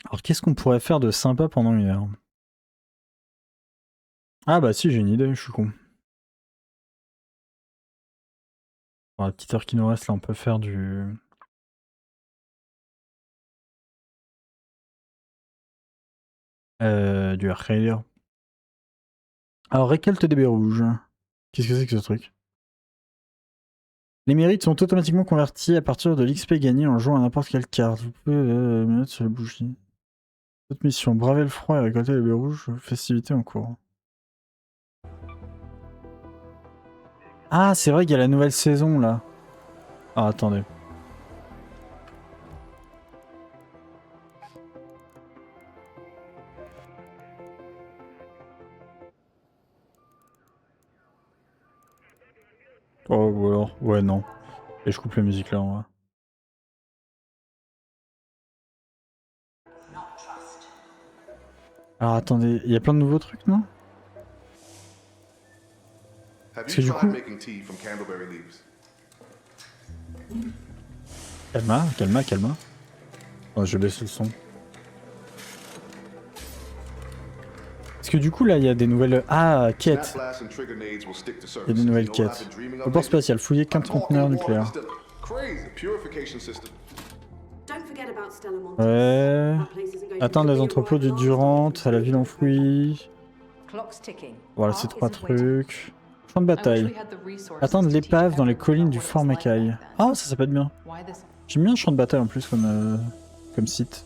Alors qu'est-ce qu'on pourrait faire de sympa pendant une heure? Ah bah si, j'ai une idée, je suis con. Dans la petite heure qui nous reste, là, on peut faire du Arcadia. Alors, récolte des baies rouges. Qu'est-ce que c'est que ce truc? Les mérites sont automatiquement convertis à partir de l'XP gagné en jouant à n'importe quelle carte. Vous pouvez mettre sur la bougie. Autre mission, braver le froid et récolter les baies rouges. Festivités en cours. Ah, c'est vrai qu'il y a la nouvelle saison, là. Ah, attendez. Oh, ou alors... Ouais, non. Et je coupe la musique, là, en vrai. Alors, attendez, il y a plein de nouveaux trucs, non? Parce que du coup... Calma, calma, calma. Oh, je baisse le son. Parce que du coup, là, il y a des nouvelles... Ah, quêtes. Il y a des nouvelles quêtes. Au port spatial, fouiller 15 conteneurs nucléaires. Ouais... Atteindre les entrepôts du Durant, à la ville enfouie. Voilà, ces 3 trucs. Champ de bataille. Atteindre l'épave dans les collines du Fort Mackay. Ah, ça peut être bien. J'aime bien le champ de bataille en plus comme site.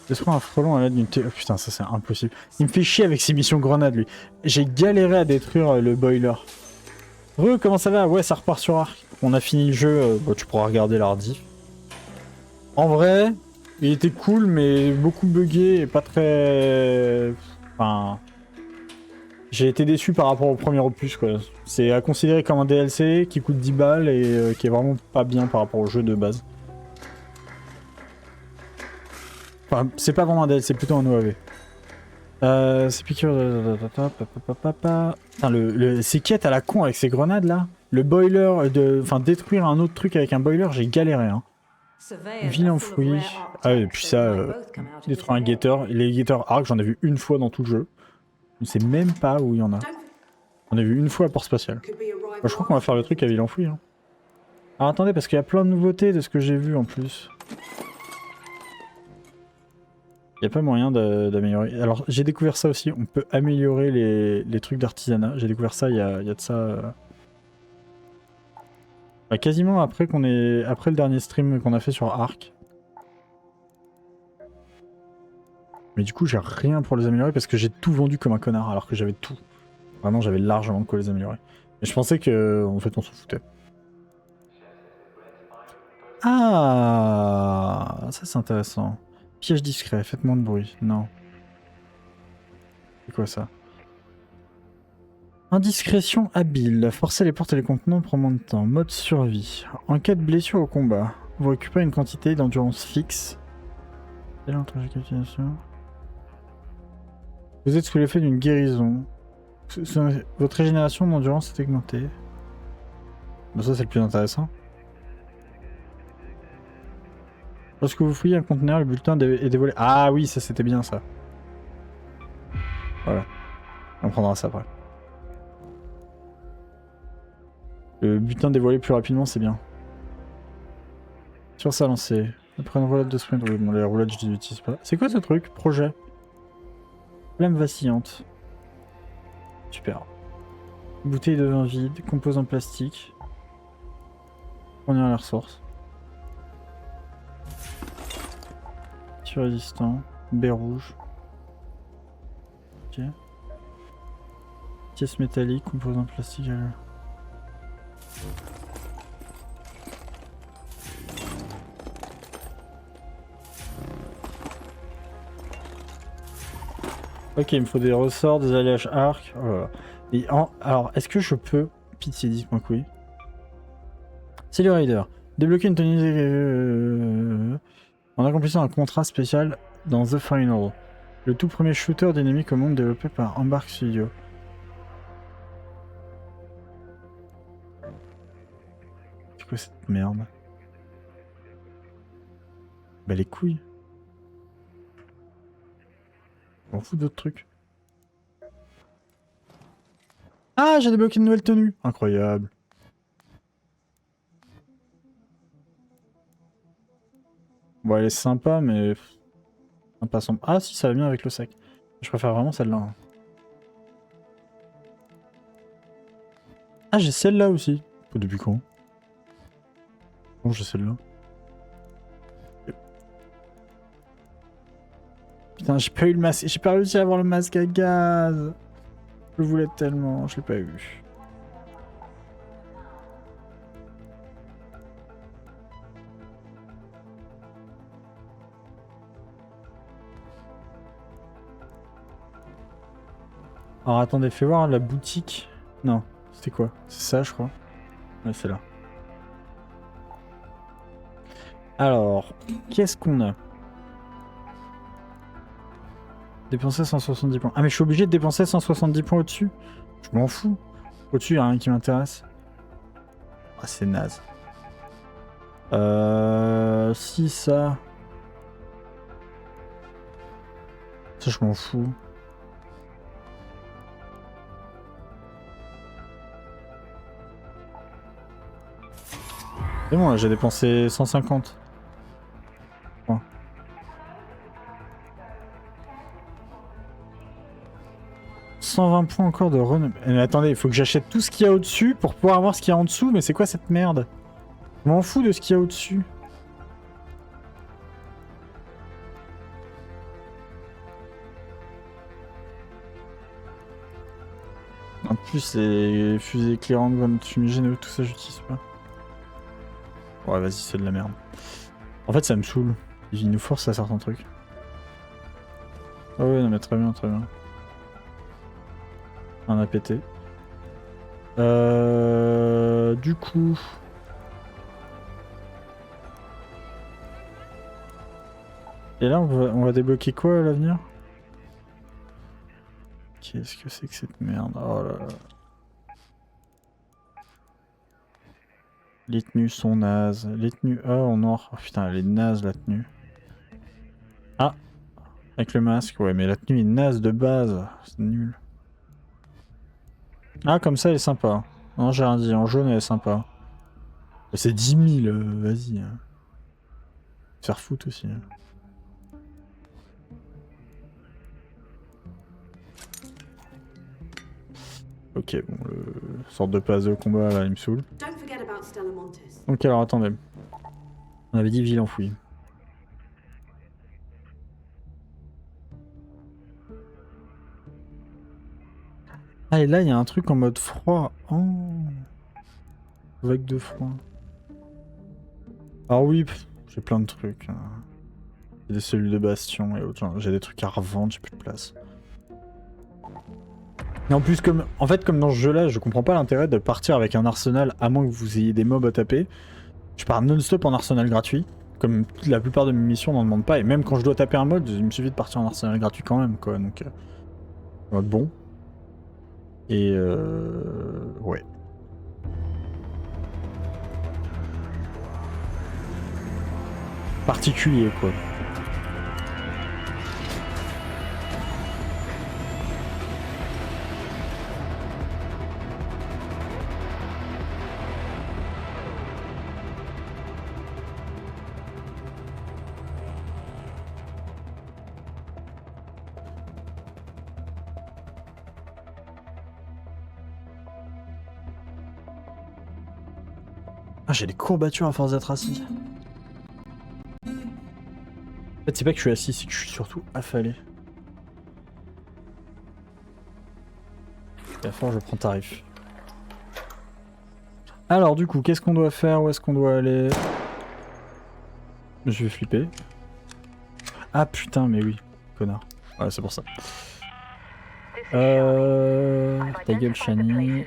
Détruire un frelon à l'aide d'une Oh putain, ça c'est impossible. Il me fait chier avec ses missions grenades, lui. J'ai galéré à détruire le boiler. Comment ça va? Ouais, ça repart sur Arc. On a fini le jeu, bon, tu pourras regarder l'ardiff. En vrai, il était cool, mais beaucoup buggé et pas très... Enfin... J'ai été déçu par rapport au premier opus, quoi. C'est à considérer comme un DLC qui coûte 10 balles et qui est vraiment pas bien par rapport au jeu de base. Enfin, c'est pas vraiment un DLC, c'est plutôt un OAV. C'est piqûre de... Putain, ces quêtes à la con avec ces grenades là. Le boiler, enfin détruire un autre truc avec un boiler, j'ai galéré. Hein. Ville enfouie. Ah et puis ça, détruire un guetteur. Les guetteurs arc, j'en ai vu une fois dans tout le jeu. Je ne sais même pas où il y en a. J'en ai vu une fois à Port Spatial. Moi, je crois qu'on va faire le truc à ville enfouie. Hein. Alors attendez, parce qu'il y a plein de nouveautés de ce que j'ai vu en plus. Il n'y a pas moyen d'améliorer. Alors j'ai découvert ça aussi, on peut améliorer les trucs d'artisanat. J'ai découvert ça il y a de ça... Bah, quasiment après après le dernier stream qu'on a fait sur Arc. Mais du coup j'ai rien pour les améliorer parce que j'ai tout vendu comme un connard alors que j'avais tout. Vraiment j'avais largement de quoi les améliorer. Et je pensais que en fait on s'en foutait. Ah, ça c'est intéressant. Piège discret, faites moins de bruit. Non. C'est quoi ça? Indiscrétion habile. Forcer les portes et les contenants prend moins de temps. Mode survie. En cas de blessure au combat, vous récupérez une quantité d'endurance fixe. Vous êtes sous l'effet d'une guérison. Votre régénération d'endurance est augmentée. Bon, ça c'est le plus intéressant. Lorsque vous fouillez un conteneur, le bulletin est dévoilé. Ah oui, ça c'était bien ça. Voilà. On prendra ça après. Le bulletin dévoilé plus rapidement, c'est bien. Sur sa lancée. Après une roulade de sprint, oui, bon, les roulades je les utilise pas. C'est quoi ce truc? Projet. Flamme vacillante. Super. Bouteille de vin vide, composant plastique. Fournir à la ressource. Sur résistant. Baie rouge. Ok. Pièce métallique, composant plastique. Ok, il me faut des ressorts, des alliages arc. Oh là là. Alors, est-ce que je peux... Pitié, dites-moi que oui. C'est le Rider. Débloquer une tenue... en accomplissant un contrat spécial dans The Final. Le tout premier shooter d'ennemis au monde développé par Embark Studio. C'est quoi cette merde? Bah les couilles. m'en fous d'autres trucs. Ah, j'ai débloqué une nouvelle tenue. Incroyable. Bon, elle est sympa, mais... Sympa sans... Ah si, ça va bien avec le sac. Je préfère vraiment celle-là. Hein. Ah, j'ai celle-là aussi. Depuis quand? Bon, j'ai celle-là. Putain, j'ai pas eu le masque. J'ai pas réussi à avoir le masque à gaz. Je le voulais tellement, je l'ai pas eu. Alors attendez, fais voir la boutique. Non, c'était quoi? C'est ça, je crois. Ouais, c'est là. Alors, qu'est-ce qu'on a? Dépenser 170 points. Ah mais je suis obligé de dépenser 170 points au-dessus? Je m'en fous. Au-dessus, y'a rien qui m'intéresse. Ah, c'est naze. Si ça... Ça, je m'en fous. C'est bon, là, j'ai dépensé 150. Ouais. 120 points encore de run. Mais attendez, il faut que j'achète tout ce qu'il y a au-dessus pour pouvoir avoir ce qu'il y a en dessous. Mais c'est quoi cette merde? Je m'en fous de ce qu'il y a au-dessus. En plus, c'est fusée éclairante, grenade fumigène, tout ça, j'utilise pas. Ouais, vas-y, c'est de la merde. En fait, ça me saoule. Il nous force à certains trucs. Ah ouais, non mais très bien, très bien. On a pété. Du coup... Et là, on va débloquer quoi à l'avenir? Qu'est-ce que c'est que cette merde? Oh là là. Les tenues sont nazes. Les tenues... Ah, en noir. Oh putain, elle est naze la tenue. Ah! Avec le masque, ouais, mais la tenue est naze de base. C'est nul. Ah, comme ça, elle est sympa. Non, j'ai rien dit. En jaune, elle est sympa. C'est 10 000, vas-y. Faire foutre aussi. Ok, bon, le sorte de passe de combat, là, il me saoule. Donc alors, attendez. On avait dit ville enfouie. Ah, et là, il y a un truc en mode froid. Oh. Vague de froid. Ah oui, j'ai plein de trucs. J'ai des cellules de bastion et autres. J'ai des trucs à revendre, j'ai plus de place. Et en plus, en fait, comme dans ce jeu-là, je comprends pas l'intérêt de partir avec un arsenal à moins que vous ayez des mobs à taper. Je pars non-stop en arsenal gratuit. Comme la plupart de mes missions n'en demandent pas. Et même quand je dois taper un mod, il me suffit de partir en arsenal gratuit quand même, quoi. Donc, bon. Et ouais. Particulier, quoi. Ah, j'ai des courbatures à force d'être assis. En fait, c'est pas que je suis assis, c'est que je suis surtout affalé. Et à force, je prends tarif. Alors, du coup, qu'est-ce qu'on doit faire? Où est-ce qu'on doit aller? Je vais flipper. Ah putain, mais oui, connard. Ouais, c'est pour ça. Ta gueule, Shani.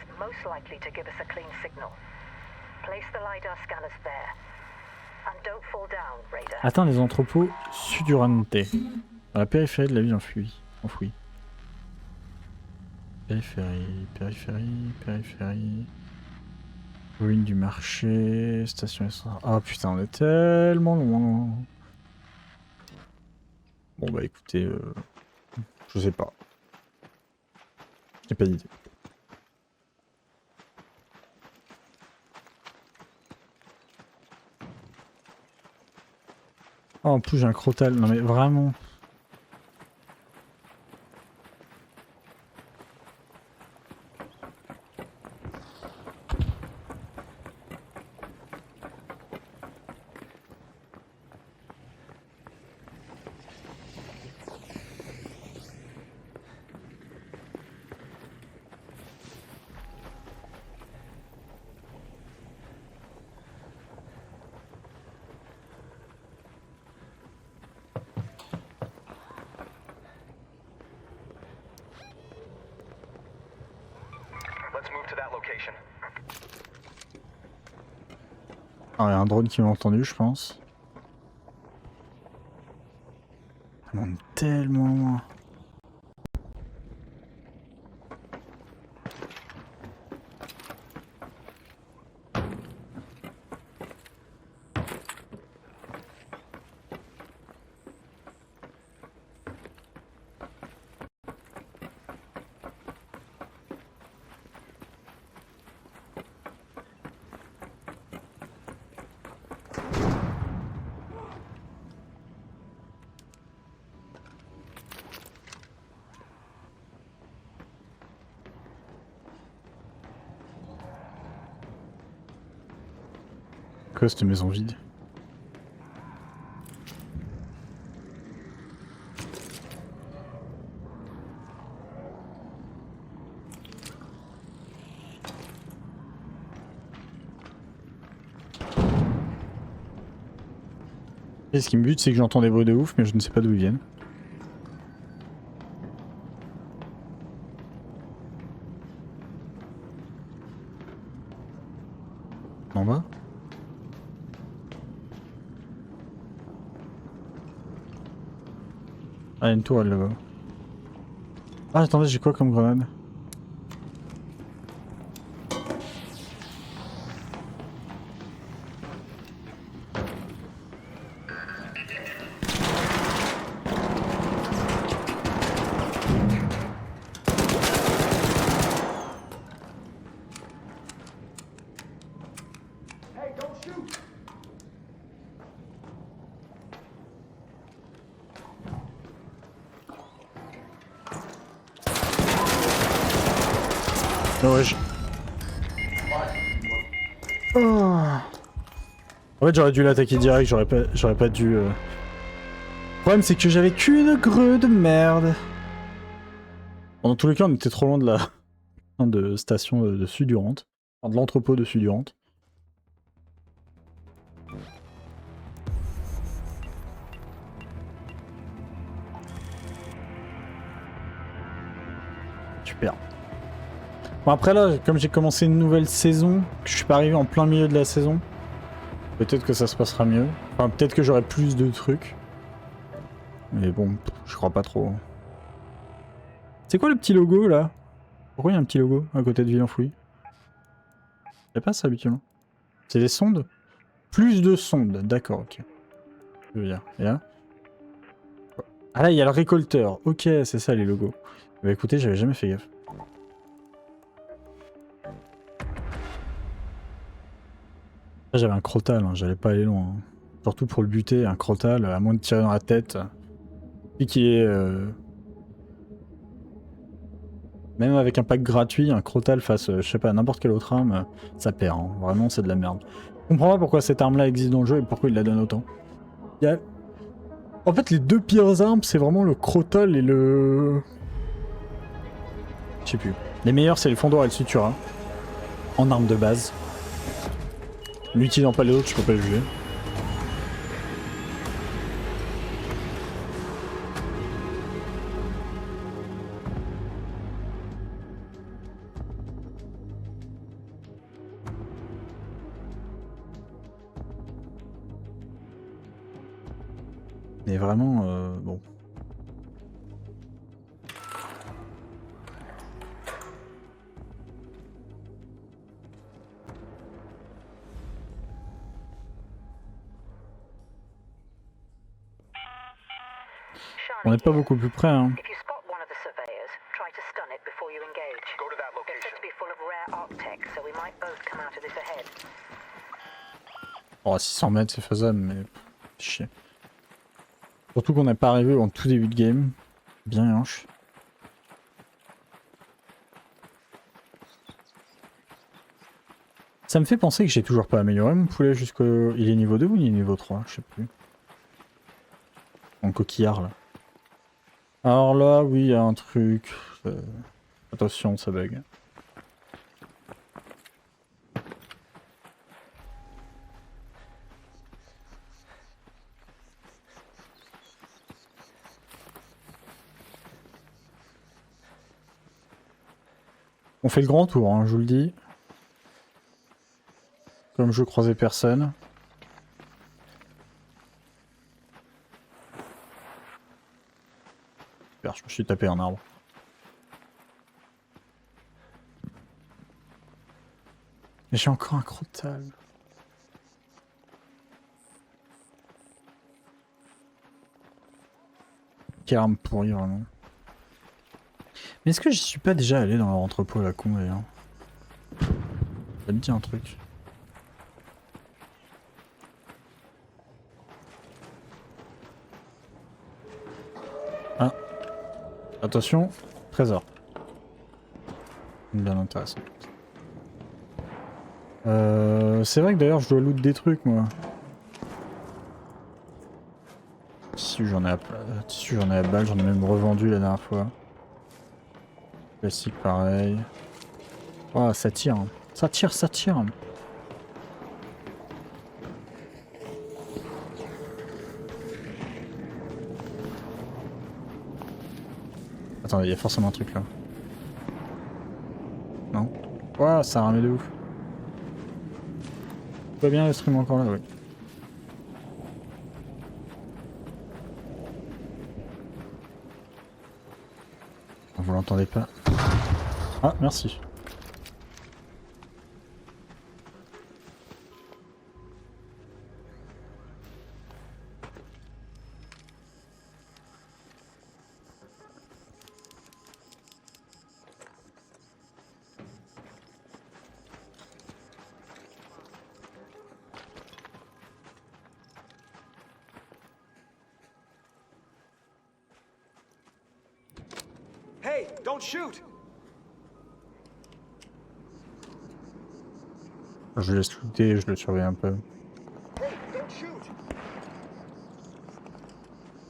Atteins les entrepôts Sudurante. À la périphérie de la ville enfouie. Périphérie. Ruine du marché, station essence. Ah putain, on est tellement loin. Bon bah écoutez, Je sais pas. J'ai pas d'idée. Oh, en plus j'ai un crotal, non mais vraiment. Ah, il y a un drone qui m'a entendu, je pense. On est tellement loin. Quoi cette maison vide? Et ce qui me bute, c'est que j'entends des bruits de ouf, mais je ne sais pas d'où ils viennent. En bas? Ah, il y a une tourelle là-bas. Ah, attendez, j'ai quoi comme grenade? Oh, ouais, oh. En fait, j'aurais dû l'attaquer direct, j'aurais pas dû... Le problème, c'est que j'avais qu'une grue de merde. Bon, dans tous les cas, on était trop loin de la de station de Sudurante. Enfin, de l'entrepôt de Sudurante. Super. Bon, après là, comme j'ai commencé une nouvelle saison, que je suis pas arrivé en plein milieu de la saison, peut-être que ça se passera mieux. Enfin, peut-être que j'aurai plus de trucs. Mais bon, je crois pas trop. C'est quoi le petit logo là? Pourquoi il y a un petit logo à côté de Ville Enfouie? Y'a pas ça habituellement. C'est des sondes? Plus de sondes, d'accord, ok. Je veux dire, et là? Ah là, il y a le récolteur. Ok, c'est ça les logos. Bah écoutez, j'avais jamais fait gaffe. Là, j'avais un crotal, hein, j'allais pas aller loin. Hein. Surtout pour le buter, un crotal, à moins de tirer dans la tête. Et qu'il est... Même avec un pack gratuit, un crotal face, je sais pas, n'importe quelle autre arme, ça perd. Hein. Vraiment, c'est de la merde. Je comprends pas pourquoi cette arme-là existe dans le jeu et pourquoi il la donne autant. Il y a... En fait, les deux pires armes, c'est vraiment le crotal et le... Je sais plus. Les meilleurs, c'est le fondor et le sutura. En arme de base. N'utilisant pas les autres, je peux pas le juger. Mais vraiment, bon. On n'est pas beaucoup plus près, hein. Bon, à 600 mètres, c'est faisable, mais... chier. Surtout qu'on n'est pas arrivé en tout début de game. Bien hanche. Ça me fait penser que j'ai toujours pas amélioré mon poulet jusqu'au... Il est niveau 2 ou il est niveau 3? Je sais plus. En coquillard, là. Alors là, oui, il y a un truc. Attention, ça bug. On fait le grand tour, hein, je vous le dis. Comme je croisais personne. Super, je me suis tapé un arbre. Mais j'ai encore un crotal. Quelle arme pourrie, vraiment. Mais est-ce que j'y suis pas déjà allé dans leur entrepôt à la con d'ailleurs? Ça me dit un truc. Ah. Attention, trésor. Bien intéressant. C'est vrai que d'ailleurs je dois loot des trucs moi. Tissu j'en ai à balle, j'en ai même revendu la dernière fois. Classique pareil. Oh ça tire. Ça tire, ça tire. Attends, il y a forcément un truc là. Non? Ouah, ça a ramé de ouf. Tout va bien, le stream encore là, oui. Vous l'entendez pas? Ah, merci. Hey, don't shoot. Je le laisse looter, je le surveille un peu. Hey, don't shoot.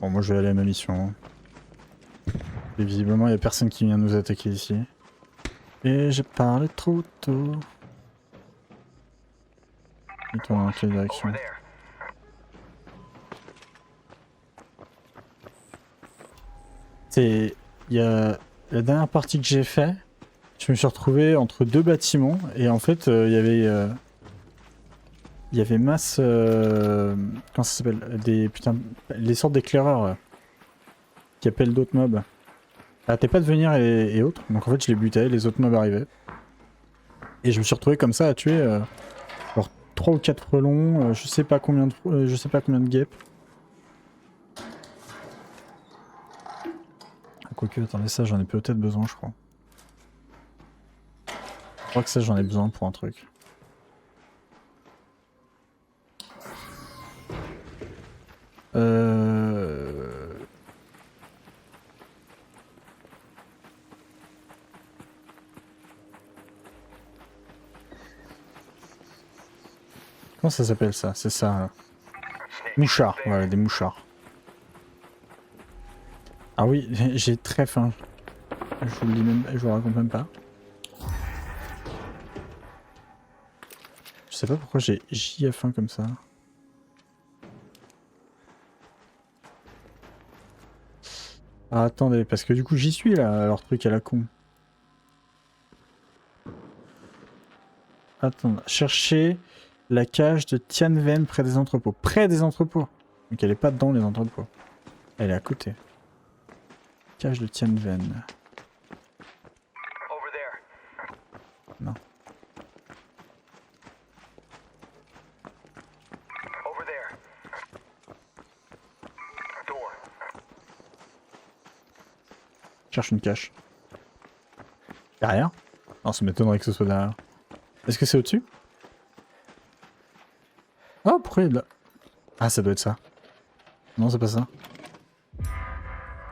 Bon, moi je vais aller à ma mission. Hein. Et visiblement, il n'y a personne qui vient nous attaquer ici. Et j'ai parlé trop tôt. Il tourne dans quelle direction? C'est... Il y a... La dernière partie que j'ai fait, je me suis retrouvé entre deux bâtiments et en fait, il y avait... Il y avait masse... comment ça s'appelle? Des... Putain... Les sortes d'éclaireurs, là. Qui appellent d'autres mobs. Arrêtez pas de venir et autres. Donc en fait, je les butais, les autres mobs arrivaient. Et je me suis retrouvé comme ça à tuer... genre 3 ou 4 frelons, je sais pas combien de guêpes. Quoique, attendez, ça j'en ai peut-être besoin, je crois. Je crois que ça j'en ai besoin pour un truc. Comment ça s'appelle ça? C'est ça. Là. Mouchards, voilà, des mouchards. Ah oui, j'ai très faim. Je vous le dis même, je vous le raconte même pas. Je sais pas pourquoi j'ai giga faim comme ça. Ah attendez, parce que du coup j'y suis là, leur truc à la con. Attends, chercher la cage de Tianwen près des entrepôts. Près des entrepôts. Donc elle est pas dans les entrepôts. Elle est à côté. Cage de Tianwen. Non. Cherche une cache. Derrière? Non, ça m'étonnerait que ce soit derrière. Est-ce que c'est au-dessus? Oh, pourquoi il y a de la... Ah, ça doit être ça. Non, c'est pas ça.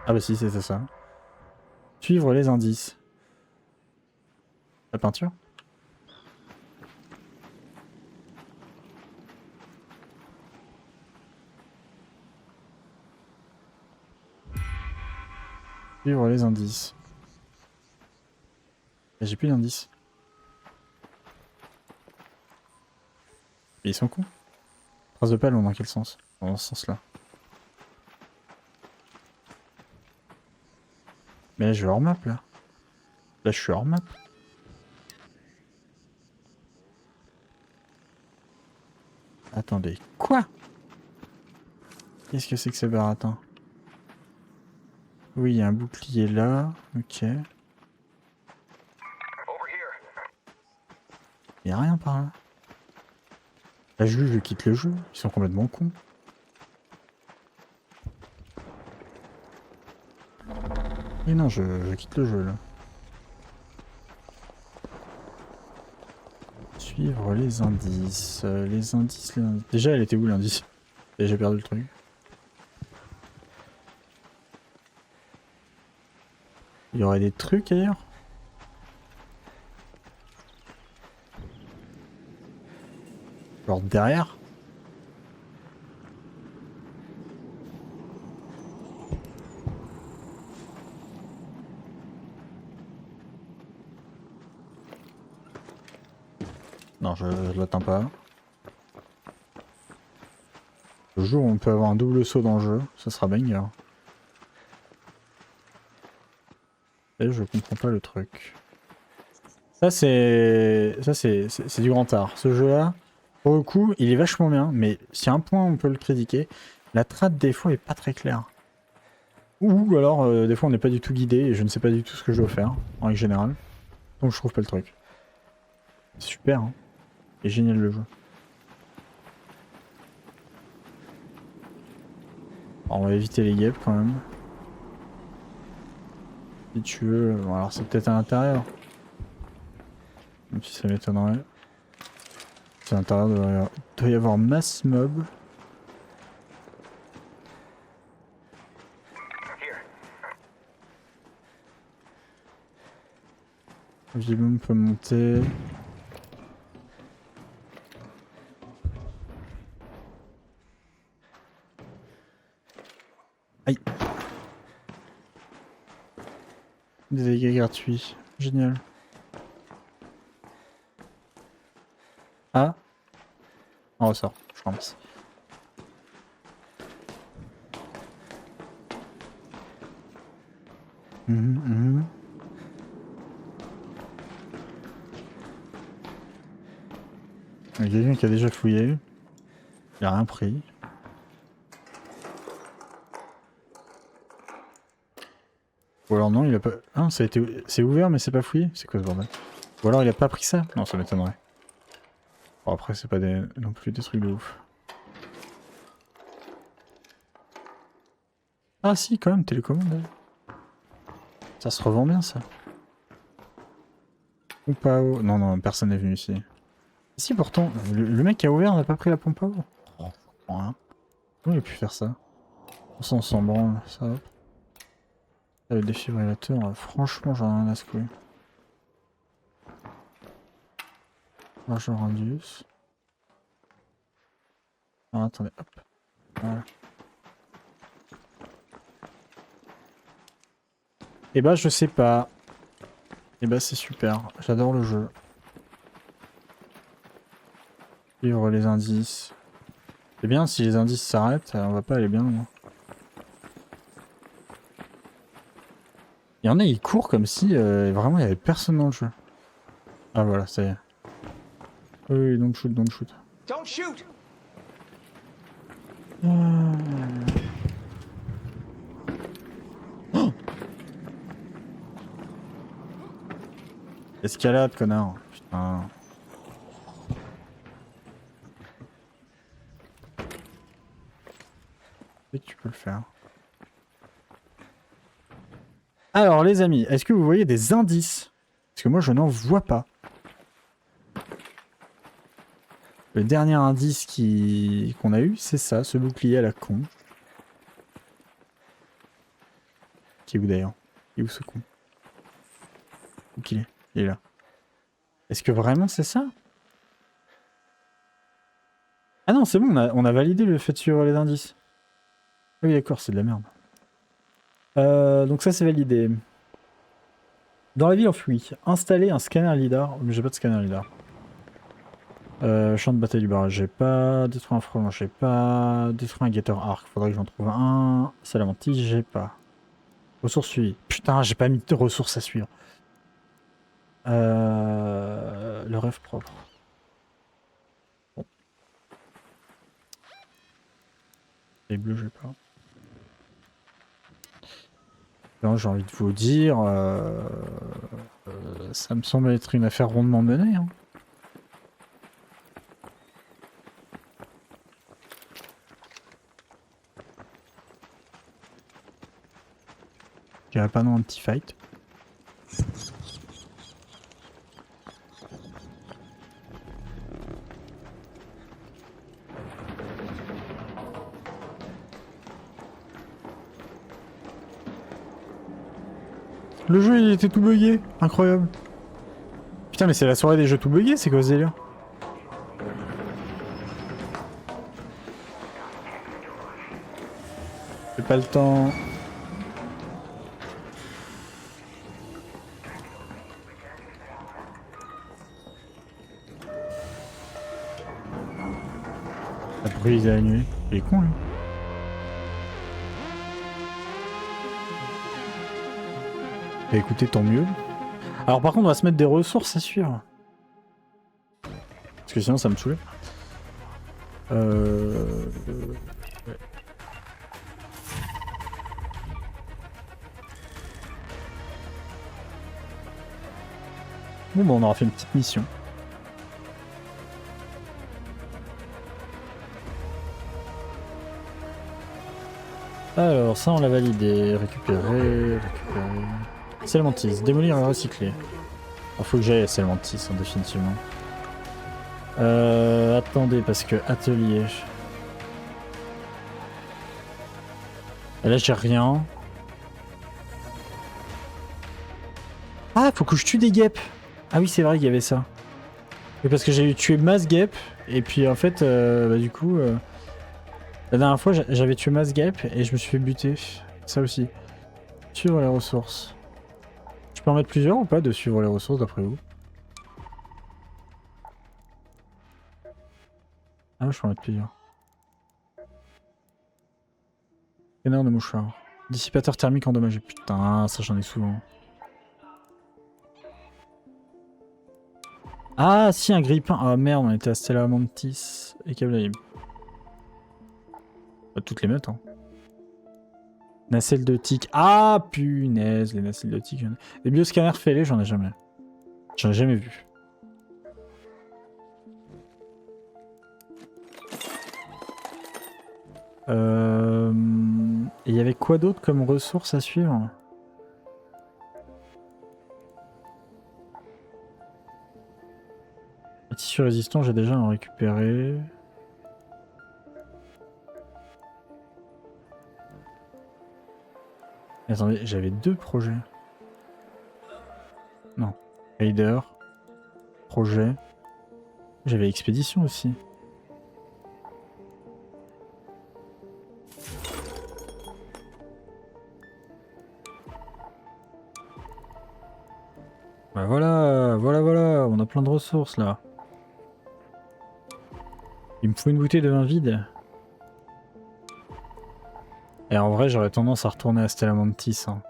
Ah bah si, c'était ça. Suivre les indices. La peinture? Suivre les indices. J'ai plus d'indices. Et ils sont cons. Trace de pelle, dans quel sens? Dans ce sens-là. Mais là, je suis hors map, là. Là, je suis hors map. Attendez, quoi? Qu'est-ce que c'est que ce baratin? Oui, il y a un bouclier là. Ok. Il y a rien par là. Là, je quitte le jeu. Ils sont complètement cons. Et non, je quitte le jeu là. Suivre les indices. Les indices, les indices. Déjà, elle était où l'indice? Et j'ai perdu le truc. Il y aurait des trucs ailleurs? Genre derrière? Non, je l'atteins pas. Le jour où on peut avoir un double saut dans le jeu, ça sera banger. Et je comprends pas le truc. Ça c'est du grand art. Ce jeu-là, pour le coup, il est vachement bien, mais si un point on peut le critiquer, la trad des fois est pas très claire. Ou alors des fois on n'est pas du tout guidé et je ne sais pas du tout ce que je dois faire, en règle générale. Donc je trouve pas le truc. C'est super, hein. Et génial le jeu. Alors, on va éviter les guêpes quand même. Si tu veux. Bon, alors c'est peut-être à l'intérieur. Même si ça m'étonnerait. C'est à l'intérieur, doit y avoir masse mob. Visiblement on peut monter. Aïe. Des dégâts gratuits. Génial. Ah. On ressort, je ramasse. Il y a quelqu'un qui a déjà fouillé. Il a rien pris. Ou alors non, il a pas... Ah, ça a été... C'est ouvert mais c'est pas fouillé? C'est quoi ce bordel? Ou alors il a pas pris ça? Non, ça m'étonnerait. Bon, après c'est pas des... non plus des trucs de ouf. Ah si, quand même, télécommande. Ça se revend bien ça. Pompe à eau. Non, non, personne n'est venu ici. Si pourtant, le mec qui a ouvert n'a pas pris la pompe à eau. Oh, rien. Comment il a pu faire ça? On s'en branle, ça va. Le défibrillateur, franchement j'en ai rien à secouer. Argent radius. Ah, attendez, hop. Voilà. Et bah je sais pas. Et bah c'est super, j'adore le jeu. Suivre les indices. C'est bien si les indices s'arrêtent, on va pas aller bien loin. Il y en a, ils courent comme si vraiment il y avait personne dans le jeu. Ah voilà, ça y est. Oui, don't shoot, don't shoot. Don't shoot! Oh, escalade, connard. Putain. Et tu peux le faire. Alors les amis, est-ce que vous voyez des indices? Parce que moi je n'en vois pas. Le dernier indice qu'on a eu, c'est ça, ce bouclier à la con. Qui est où d'ailleurs? Il est où ce con? Où qu'il est? Il est là. Est-ce que vraiment c'est ça? Ah non, c'est bon, on a validé le fait de suivre les indices. Oui, d'accord, c'est de la merde. Donc ça, c'est validé. Dans la ville enfouie, installer un scanner lidar. Mais j'ai pas de scanner lidar. Champ de bataille du barrage, j'ai pas. Détruire un frelon, j'ai pas. Détruire un guetteur arc, faudrait que j'en trouve un. Salamantis, j'ai pas. Ressources suivies. Putain, j'ai pas mis de ressources à suivre. Le rêve propre. Bon. Les bleus, j'ai pas. Non, j'ai envie de vous dire, ça me semble être une affaire rondement menée. Hein. Je dirais pas non un petit fight. Le jeu il était tout bugué, incroyable. Putain mais c'est la soirée des jeux tout buggés, c'est quoi ce délire? J'ai pas le temps. La brise à la nuit. Il est con lui. Bah écoutez, tant mieux. Alors par contre on va se mettre des ressources à suivre. Parce que sinon ça me saoulait. Ouais. Bon bah on aura fait une petite mission. Alors ça on l'a validé, récupérer. Salmantis, démolir et recycler. Il faut que j'aille à Salmantis hein, définitivement. Attendez parce que atelier. Et là j'ai rien. Ah faut que je tue des guêpes. Ah oui c'est vrai qu'il y avait ça. Et parce que j'ai tué masse guêpes et puis en fait bah, du coup la dernière fois j'avais tué masse guêpes et je me suis fait buter. Ça aussi. Suivre les ressources. Je peux en mettre plusieurs ou pas de suivre les ressources d'après vous? Ah je peux en mettre plusieurs. Énorme de mouchoirs. Dissipateur thermique endommagé. Putain, ça j'en ai souvent. Ah si, un grille-pain. Ah merde, on était à Stella Mantis et Câble. On va toutes les mettre. Hein. Nacelle de tic. Ah punaise, les nacelles de tic. Les bioscanners fêlés, j'en ai jamais. J'en ai jamais vu. Et il y avait quoi d'autre comme ressources à suivre? Les tissus résistants, j'ai déjà en récupéré. Attendez, j'avais deux projets. Non. Raider. Projet. J'avais expédition aussi. Bah voilà, voilà, on a plein de ressources là. Il me faut une bouteille de vin vide. Et en vrai, j'aurais tendance à retourner à Stella Mantis. Hein.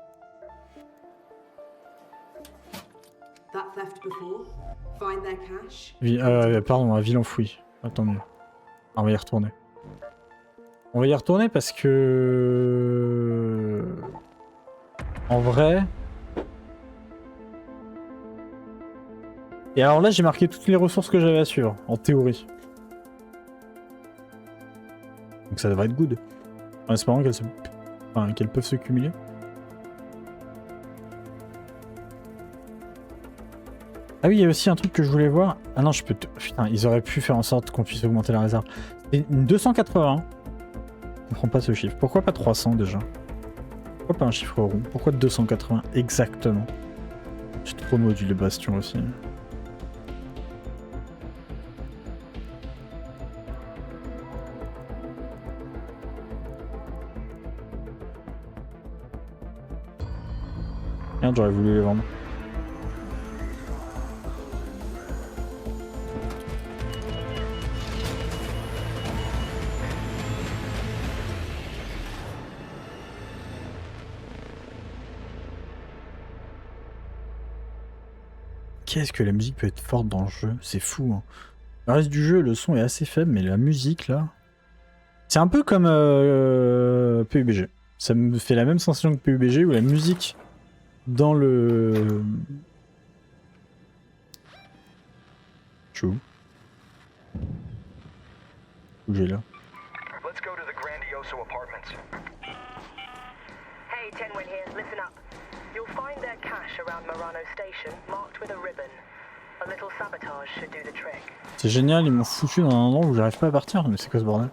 Pardon, à Ville enfouie. Attends mieux. On va y retourner. On va y retourner parce que... En vrai... Et alors là, j'ai marqué toutes les ressources que j'avais à suivre, en théorie. Donc ça devrait être good. En espérant qu'elles peuvent se cumuler. Ah oui, il y a aussi un truc que je voulais voir. Ah non, je peux... Putain, ils auraient pu faire en sorte qu'on puisse augmenter la réserve. C'est une 280. Je comprends pas ce chiffre. Pourquoi pas 300 déjà? Pourquoi pas un chiffre rond? Pourquoi 280 exactement? J'ai trop modulé Bastion aussi. Merde, j'aurais voulu les vendre. Qu'est-ce que la musique peut être forte dans le jeu? C'est fou. Hein. Le reste du jeu, le son est assez faible, mais la musique là... C'est un peu comme PUBG. Ça me fait la même sensation que PUBG où la musique dans le... Chou. Où j'ai là? Let's go to the Grandioso Apartments. Hey, Tenwin here, listen up. You'll find their cache around Murano Station, marked with a ribbon. A little sabotage should do the trick. C'est génial, ils m'ont foutu dans un endroit où j'arrive pas à partir, mais c'est quoi ce bordel?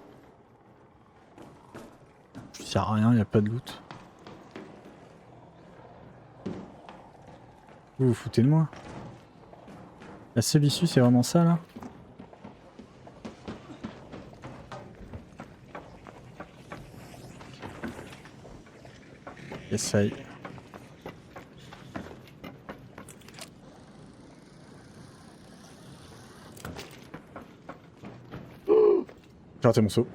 Je sers à rien, y a pas de loot. Vous vous foutez de moi? La seule issue c'est vraiment ça là? Essaye. J'ai raté mon saut.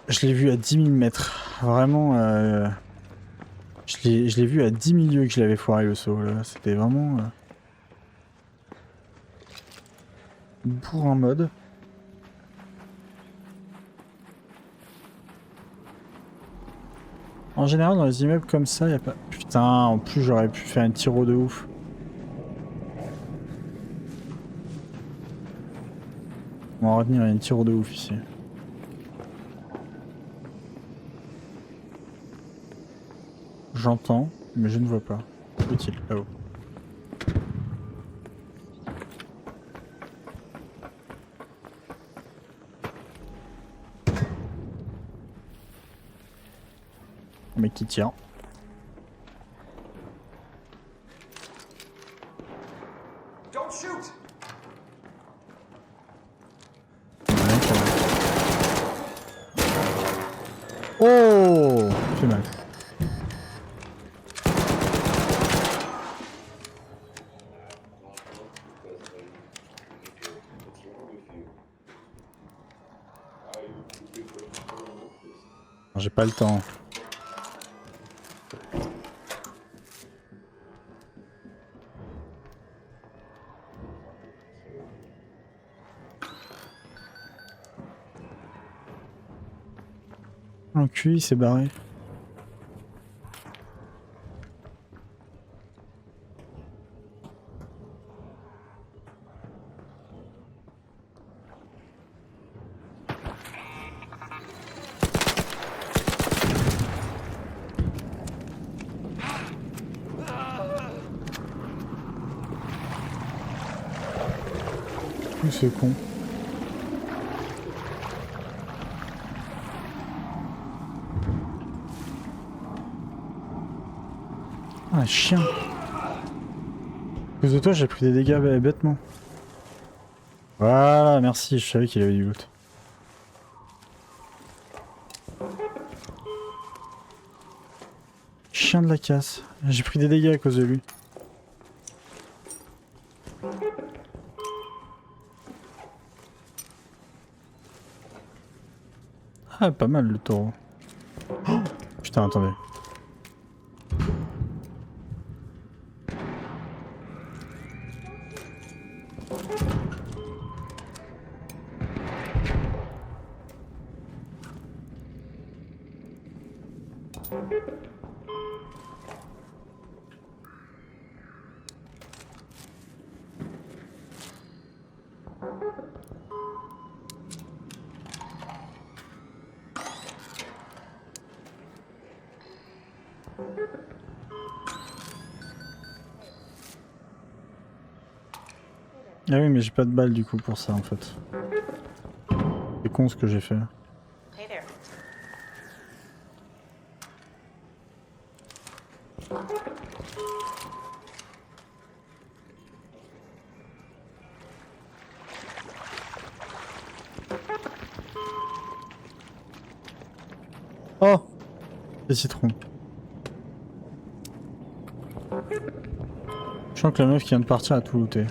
Je l'ai vu à 10 000 mètres. Vraiment, je l'ai vu à 10 000 lieues que je l'avais foiré le saut. C'était vraiment... pour un mode. En général, dans les immeubles comme ça, y a pas... Putain, en plus j'aurais pu faire un tiro de ouf. On va retenir, il y a une tiro de ouf ici. J'entends, mais je ne vois pas. Où est-il? Là-haut. Un mec qui tire. Don't shoot! Oh, fait mal. J'ai pas le temps. Un cul, il s'est barré. Où ce con? Ah, chien. À cause de toi, j'ai pris des dégâts bêtement. Voilà, merci, je savais qu'il avait du loot. Chien de la casse. J'ai pris des dégâts à cause de lui. Ah, pas mal le taureau. Oh, putain, attendez. Ah oui, mais j'ai pas de balles du coup pour ça en fait. C'est con ce que j'ai fait. Hey there. Oh! Des citrons. Je sens que la meuf qui vient de partir a tout looté.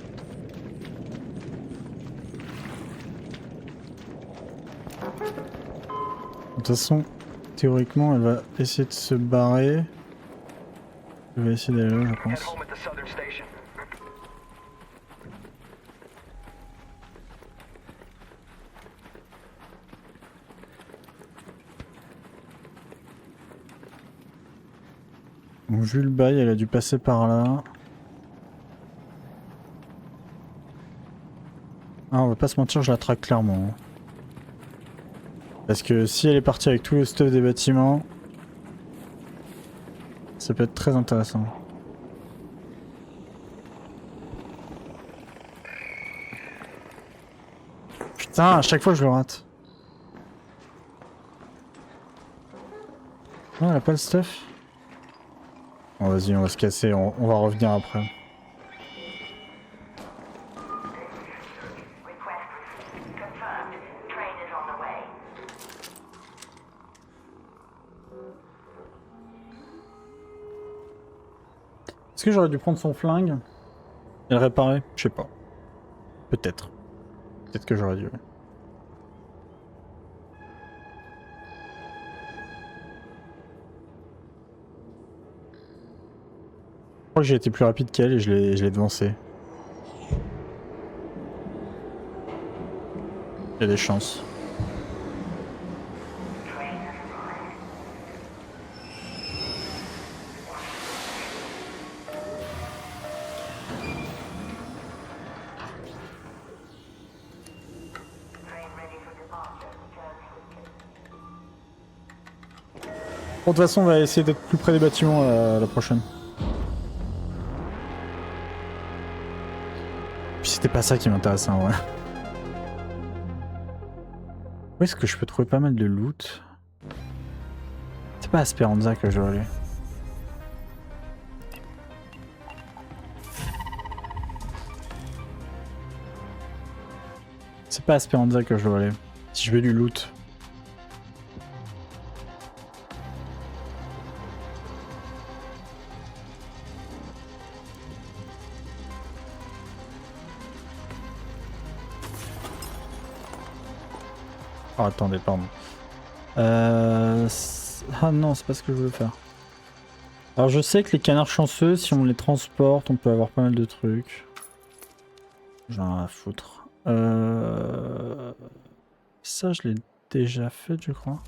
De toute façon, théoriquement, elle va essayer de se barrer. Elle va essayer d'aller là, je Head pense. home at the southern station. Donc, vu le bail, elle a dû passer par là. Ah, on va pas se mentir, je la traque clairement. Parce que si elle est partie avec tout le stuff des bâtiments, ça peut être très intéressant. Putain, à chaque fois je le rate. Non, elle a pas le stuff. Bon, vas-y, on va se casser, on va revenir après. Est-ce que j'aurais dû prendre son flingue et le réparer? Je sais pas. Peut-être. Peut-être que j'aurais dû. Ouais. Je crois que j'ai été plus rapide qu'elle et je l'ai devancé. Il y a des chances. Bon, de toute façon, on va essayer d'être plus près des bâtiments la prochaine. Puis c'était pas ça qui m'intéressait en vrai. Où est-ce que je peux trouver pas mal de loot? C'est pas à Speranza que je dois aller. C'est pas à Speranza que je dois aller. Si je veux du loot. Oh, attendez, pardon. Ah non, c'est pas ce que je voulais faire. Alors je sais que les canards chanceux, si on les transporte, on peut avoir pas mal de trucs. J'en ai rien à foutre. Ça, je l'ai déjà fait, je crois.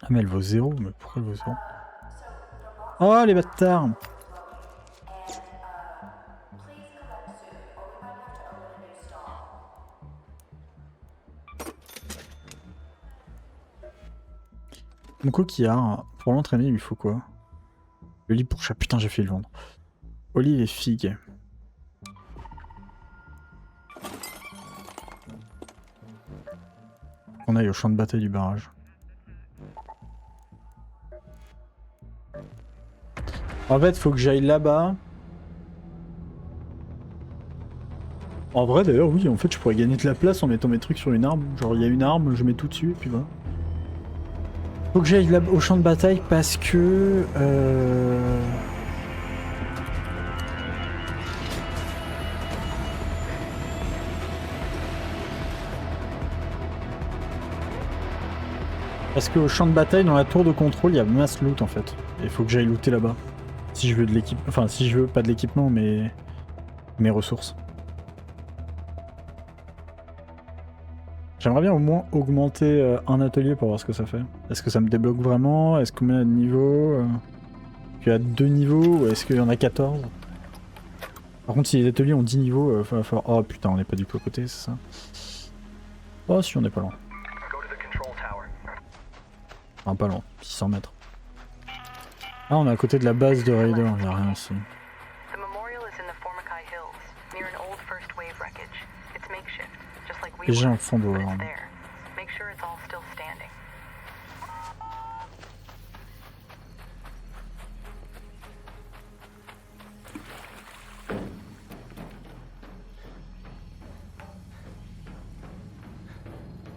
Ah mais elle vaut 0, mais pourquoi elle vaut 0? Oh les bâtards! Mon coquillard, pour l'entraîner, il lui faut quoi? Le lit pour chat, putain j'ai fait le vendre. Olive et figue. On aille au champ de bataille du barrage. En fait, faut que j'aille là-bas. En vrai, d'ailleurs, oui, en fait, je pourrais gagner de la place en mettant mes trucs sur une arme. Genre, il y a une arme, je mets tout dessus, et puis voilà. Faut que j'aille au champ de bataille parce que... Parce qu'au champ de bataille, dans la tour de contrôle, il y a masse loot en fait. Et il faut que j'aille looter là-bas. Si je veux de l'équipe... Enfin, si je veux pas de l'équipement, mais... mes ressources. J'aimerais bien au moins augmenter un atelier pour voir ce que ça fait. Est-ce que ça me débloque vraiment? Est-ce qu'on a de niveaux? Il y a 2 niveaux ou est-ce qu'il y en a 14? Par contre, si les ateliers ont 10 niveaux, va falloir... Oh putain, on n'est pas du tout à côté, c'est ça? Oh si, on est pas loin. Enfin, pas loin, 600 mètres. Ah, on est à côté de la base de Raider, il n'y a rien ici. The memorial is in the Formicae Hills. Et j'ai un fond dehors. Make sure it's all still standing.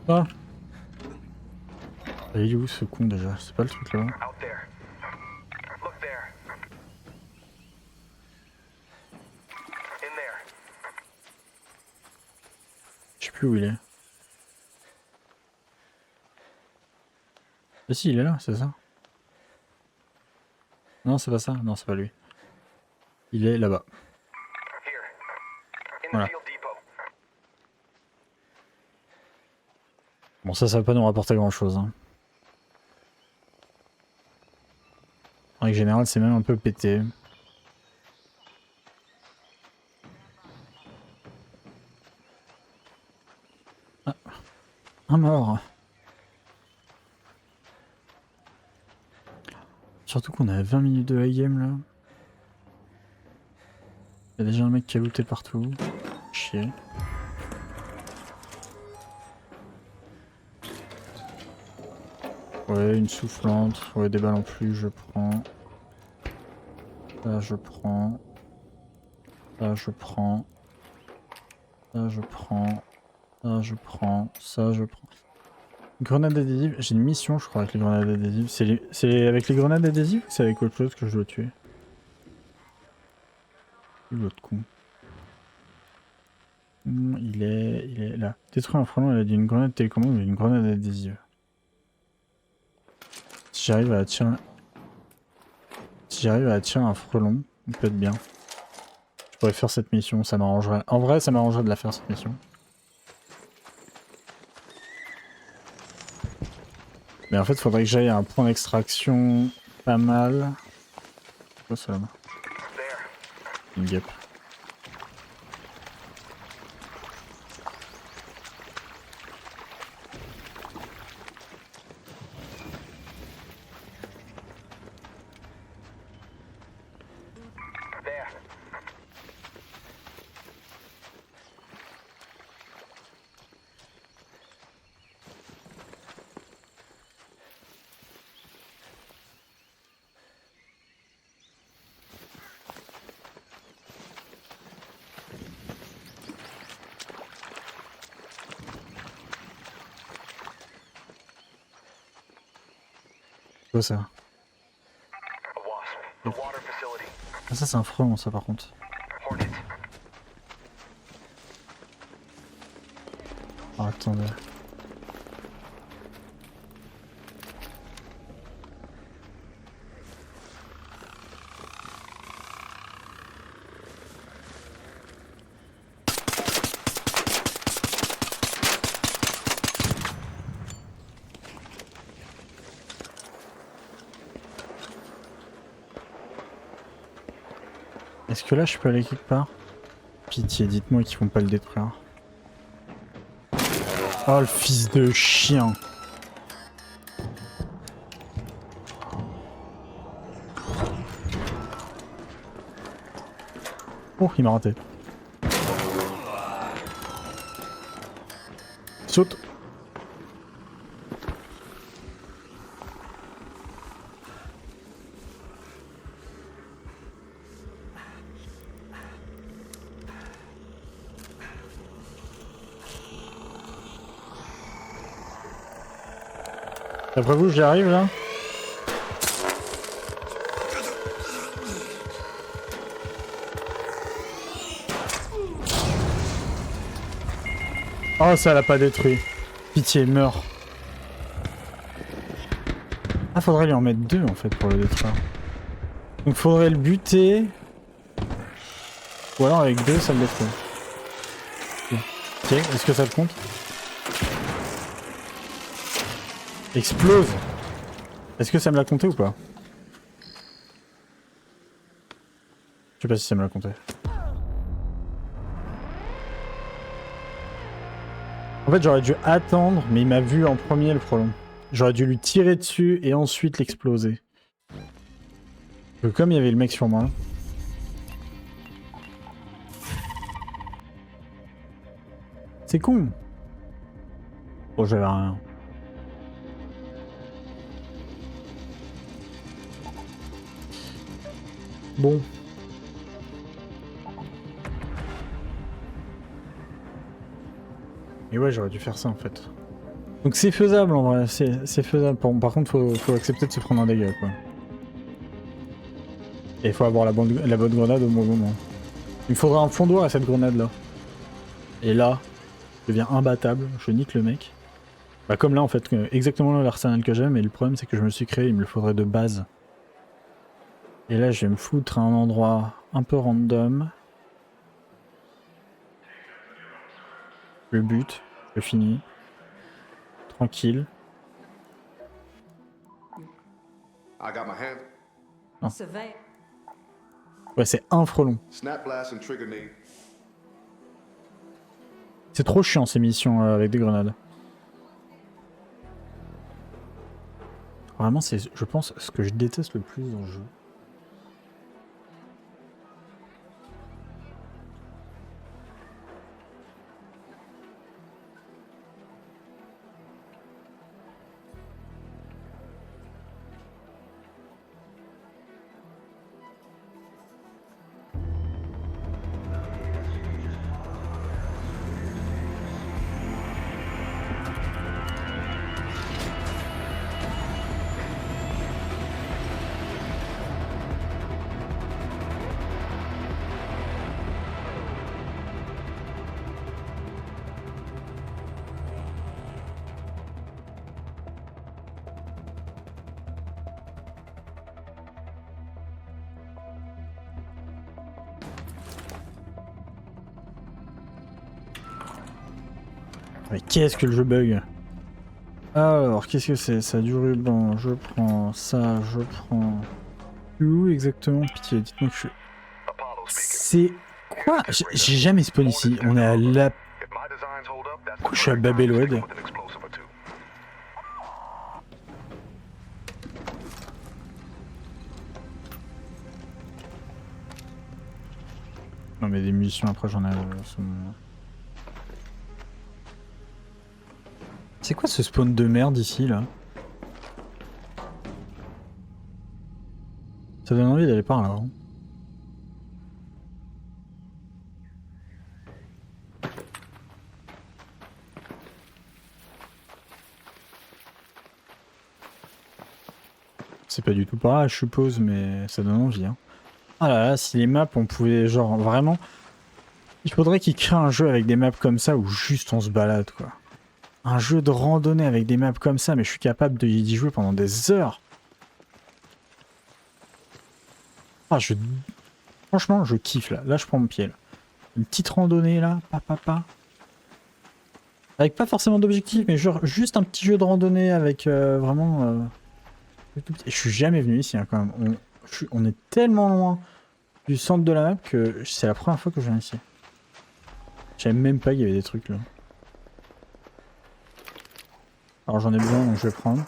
Ah. Il est où ce con déjà? C'est pas le truc là. Out there. Look there. In there. Je sais plus où il est. Ah si, il est là, c'est ça? Non, c'est pas ça. Non, c'est pas lui. Il est là-bas. Here. In the Voilà. field depot. Bon, ça va pas nous rapporter grand-chose. Hein. En règle générale, c'est même un peu pété. Ah. Un mort. Surtout qu'on a 20 minutes de high game là. Il y a déjà un mec qui a looté partout. Chier. Ouais, une soufflante. Ouais, des balles en plus, je prends. Ça, je prends. Ça, je prends. Ça, je prends. Ça, je prends. Ça, je prends. Grenade adhésive. J'ai une mission, je crois, avec les grenades adhésives. C'est avec les grenades adhésives ou c'est avec autre chose que je dois tuer? L'autre con. Il est là. Détruire un frelon, il a dit une grenade télécommande ou une grenade adhésive. Si j'arrive à attirer... Si j'arrive à attirer un frelon, il peut être bien. Je pourrais faire cette mission, ça m'arrangerait. En vrai, ça m'arrangerait de la faire cette mission. Mais en fait, il faudrait que j'aille à un point d'extraction pas mal. C'est quoi ça là-bas? Une guêpe. There. C'est quoi ça? A wasp. The water facility. Ah ça c'est un frelon ça par contre. Hornet. Oh, attendez. Est-ce que là je peux aller quelque part? Pitié, dites-moi qu'ils vont pas le détruire. Oh le fils de chien! Oh, il m'a raté. Saute! D'après vous, j'y arrive là? Oh, ça l'a pas détruit. Pitié, meurs. Ah, faudrait lui en mettre deux en fait pour le détruire. Donc faudrait le buter. Ou alors avec deux, ça le détruit. Ok, est-ce que ça le compte? Explose! Est-ce que ça me l'a compté ou pas? Je sais pas si ça me l'a compté. En fait j'aurais dû attendre, mais il m'a vu en premier le frelon. J'aurais dû lui tirer dessus et ensuite l'exploser. Comme il y avait le mec sur moi. C'est con! Bon, j'avais rien. Bon. Et ouais, j'aurais dû faire ça en fait. Donc c'est faisable en vrai, c'est faisable. Par contre, faut accepter de se prendre un dégât quoi. Et il faut avoir la bonne grenade au bon moment. Il me faudra un fondoir à cette grenade là. Et là, je deviens imbattable, je nique le mec. Bah comme là en fait, exactement l'arsenal que j'aime, et le problème c'est que je me le suis créé, il me le faudrait de base. Et là je vais me foutre à un endroit un peu random. Le but, je finis. Tranquille. I got my hand. Non. Ouais, c'est un frelon. Snap blast and trigger nade. C'est trop chiant ces missions avec des grenades. Vraiment, c'est, je pense, ce que je déteste le plus dans le jeu. Mais qu'est-ce que le jeu bug? Alors, qu'est-ce que c'est? Ça dure ruban, je prends ça, je prends... Où exactement? Pitié, dites-moi que je suis... C'est... Quoi? J'ai jamais spawn ici, on est à la... Pourquoi je suis à Babelwed? Non mais des munitions après j'en ai... C'est quoi ce spawn de merde ici là? Ça donne envie d'aller par là. Hein. C'est pas du tout par là je suppose mais ça donne envie. Hein. Ah là là, si les maps on pouvait genre vraiment... Il faudrait qu'ils créent un jeu avec des maps comme ça où juste on se balade quoi. Un jeu de randonnée avec des maps comme ça mais je suis capable d'y jouer pendant des heures. Ah franchement je kiffe là, là je prends mon pied là. Une petite randonnée là, papa. Avec pas forcément d'objectif mais genre juste un petit jeu de randonnée avec vraiment... Je suis jamais venu ici hein, quand même, on est tellement loin du centre de la map que c'est la première fois que je viens ici. Je savais même pas qu'il y avait des trucs là. Alors j'en ai besoin donc je vais prendre.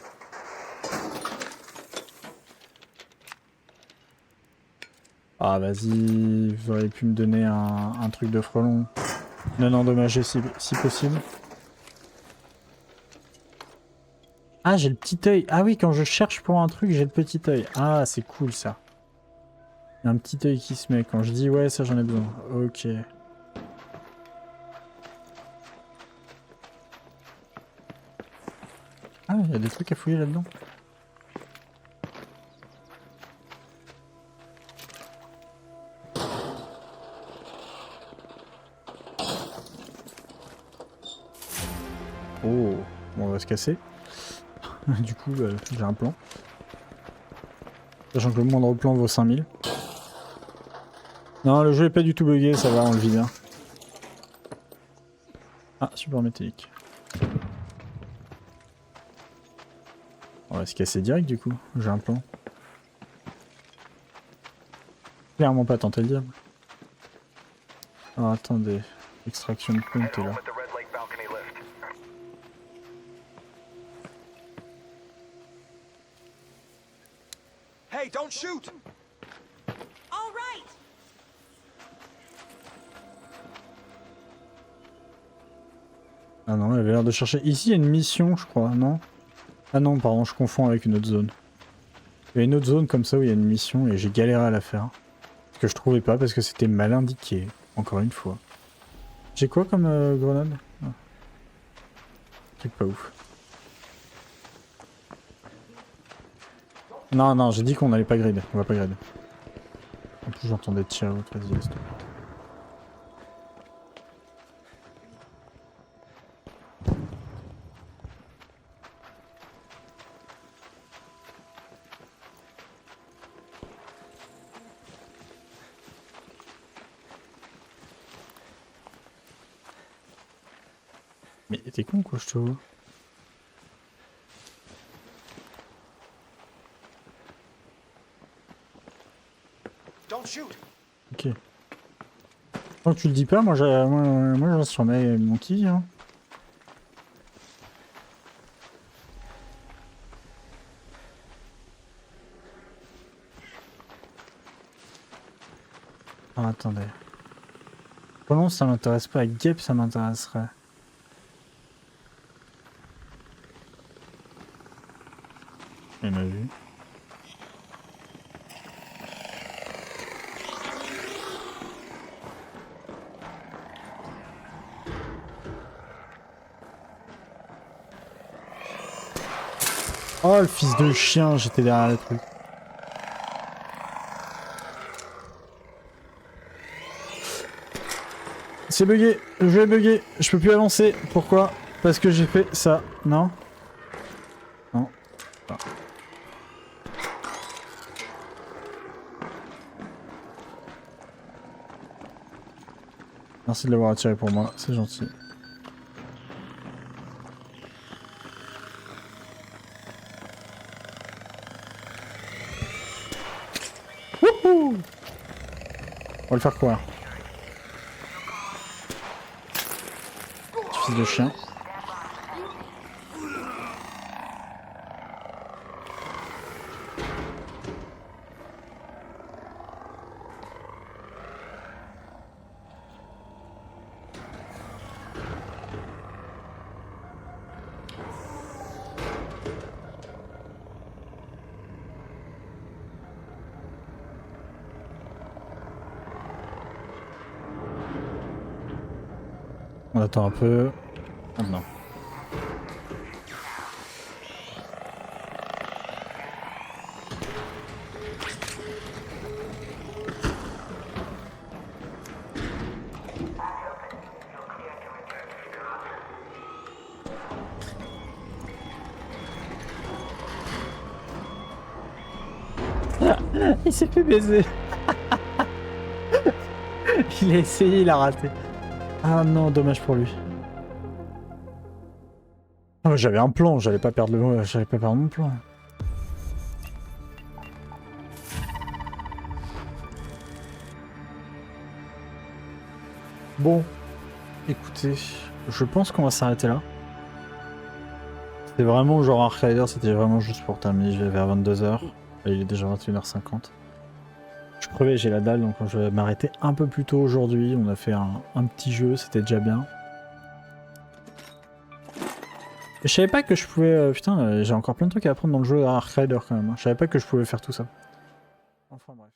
Ah vas-y, vous auriez pu me donner un truc de frelon. Non endommagé si possible. Ah j'ai le petit œil. Ah oui quand je cherche pour un truc j'ai le petit œil. Ah c'est cool ça. Il y a un petit œil qui se met quand je dis ouais ça j'en ai besoin. Ok. Ah il y a des trucs à fouiller là-dedans. Oh, bon, on va se casser. Du coup, j'ai un plan. Sachant que le moindre plan vaut 5000. Non, le jeu est pas du tout bugué, ça va, on le vit bien. Ah, support métallique. On va se casser direct du coup, j'ai un plan. Clairement pas tenter le diable. Alors attendez, extraction point est là. Hey, don't shoot! All right. Ah non, elle J'avais l'air de chercher. Ici, il y a une mission, je crois, non? Ah non, pardon, je confonds avec une autre zone. Il y a une autre zone comme ça où il y a une mission et j'ai galéré à la faire. Parce que je trouvais pas, parce que c'était mal indiqué. Encore une fois. J'ai quoi comme grenade? Ah. Truc pas ouf. Non, non, j'ai dit qu'on allait pas grid. On va pas grid. En plus, j'entendais tirer. Vas-y, laisse-toi. Mais t'es con quoi, je te vois. Ok. Tant que tu le dis pas, moi je sur mon qui hein. Ah, attendez. Comment ça m'intéresse pas? Avec Gep ça m'intéresserait. Il m'a vu. Oh le fils de chien, j'étais derrière le truc. C'est bugué, je vais bugger, je peux plus avancer. Pourquoi? Parce que j'ai fait ça. Non? Non. Ah. Merci de l'avoir attiré pour moi, c'est gentil. Wouhou! On va le faire courir. Fils de chien. On attend un peu. Maintenant. Il s'est fait baiser. Il a essayé, il a raté. Ah non, dommage pour lui. Ah, j'avais un plan, j'allais pas perdre mon plan. Bon, écoutez, je pense qu'on va s'arrêter là. C'était vraiment genre Ark Rider, c'était vraiment juste pour terminer, je vais vers 22h. Et il est déjà 21h50. Je crevais, j'ai la dalle, donc je vais m'arrêter un peu plus tôt aujourd'hui. On a fait un petit jeu, c'était déjà bien. Et je savais pas que je pouvais... putain, j'ai encore plein de trucs à apprendre dans le jeu Ark Rider quand même. Hein. Je savais pas que je pouvais faire tout ça. Enfin bref.